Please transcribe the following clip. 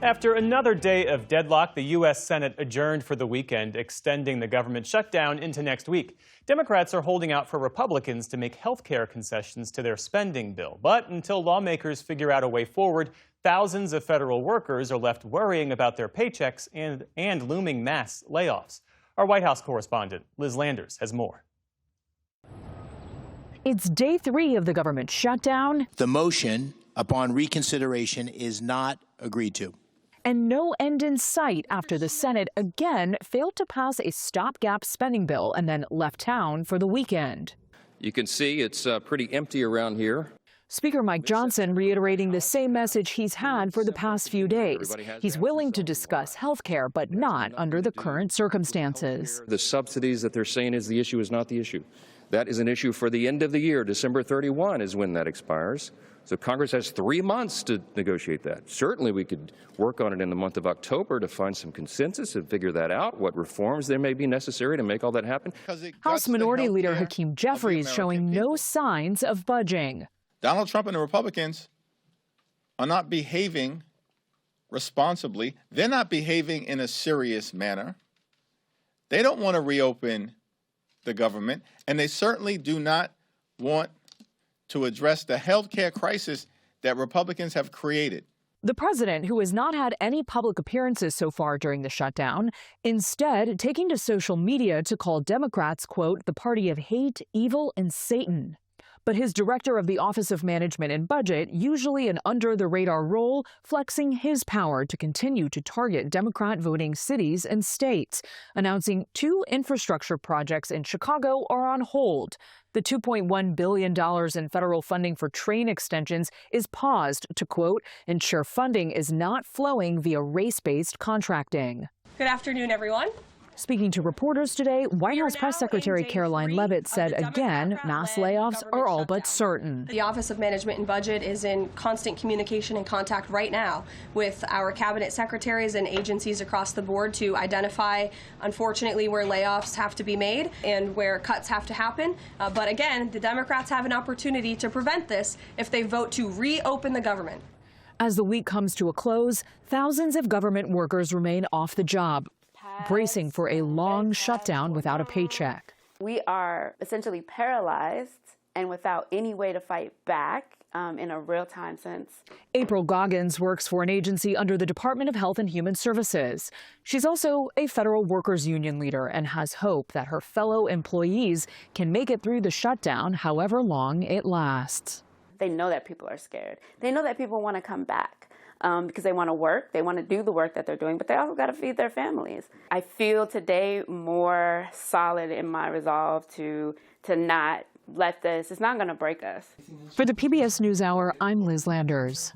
After another day of deadlock, the U.S. Senate adjourned for the weekend, extending the government shutdown into next week. Democrats are holding out for Republicans to make health care concessions to their spending bill. But until lawmakers figure out a way forward, thousands of federal workers are left worrying about their paychecks and looming mass layoffs. Our White House correspondent, Liz Landers, has more. It's day 3 of the government shutdown. The motion upon reconsideration is not agreed to. And no end in sight after the Senate again failed to pass a stopgap spending bill and then left town for the weekend. You can see it's pretty empty around here. Speaker Mike Johnson reiterating the same message he's had for the past few days. He's willing to discuss health care, but not under the current circumstances. The subsidies that they're saying is the issue is not the issue. That is an issue for the end of the year. December 31 is when that expires. So Congress has 3 months to negotiate that. Certainly we could work on it in the month of October to find some consensus and figure that out, what reforms there may be necessary to make all that happen. House Minority Leader Hakeem Jeffries showing no signs of budging. Donald Trump and the Republicans are not behaving responsibly. They're not behaving in a serious manner. They don't want to reopen the government, and they certainly do not want to address the health care crisis that Republicans have created. The president, who has not had any public appearances so far during the shutdown, instead taking to social media to call Democrats, quote, the party of hate, evil, and Satan. But his director of the Office of Management and Budget, usually an under-the-radar role, flexing his power to continue to target Democrat voting cities and states, announcing 2 infrastructure projects in Chicago are on hold. The $2.1 billion in federal funding for train extensions is paused to, quote, ensure funding is not flowing via race-based contracting. Good afternoon, everyone. Speaking to reporters today, White House Press Secretary Caroline Leavitt said again mass layoffs are all but certain. The Office of Management and Budget is in constant communication and contact right now with our cabinet secretaries and agencies across the board to identify, unfortunately, where layoffs have to be made and where cuts have to happen. But again, the Democrats have an opportunity to prevent this if they vote to reopen the government. As the week comes to a close, thousands of government workers remain off the job, bracing for a long shutdown without a paycheck. We are essentially paralyzed and without any way to fight back in a real-time sense. April Goggins works for an agency under the Department of Health and Human Services. She's also a federal workers union leader and has hope that her fellow employees can make it through the shutdown however long it lasts. They know that people are scared. They know that people want to come back. Because they want to work, they want to do the work that they're doing, but they also got to feed their families. I feel today more solid in my resolve to not let this, it's not going to break us. For the PBS NewsHour, I'm Liz Landers.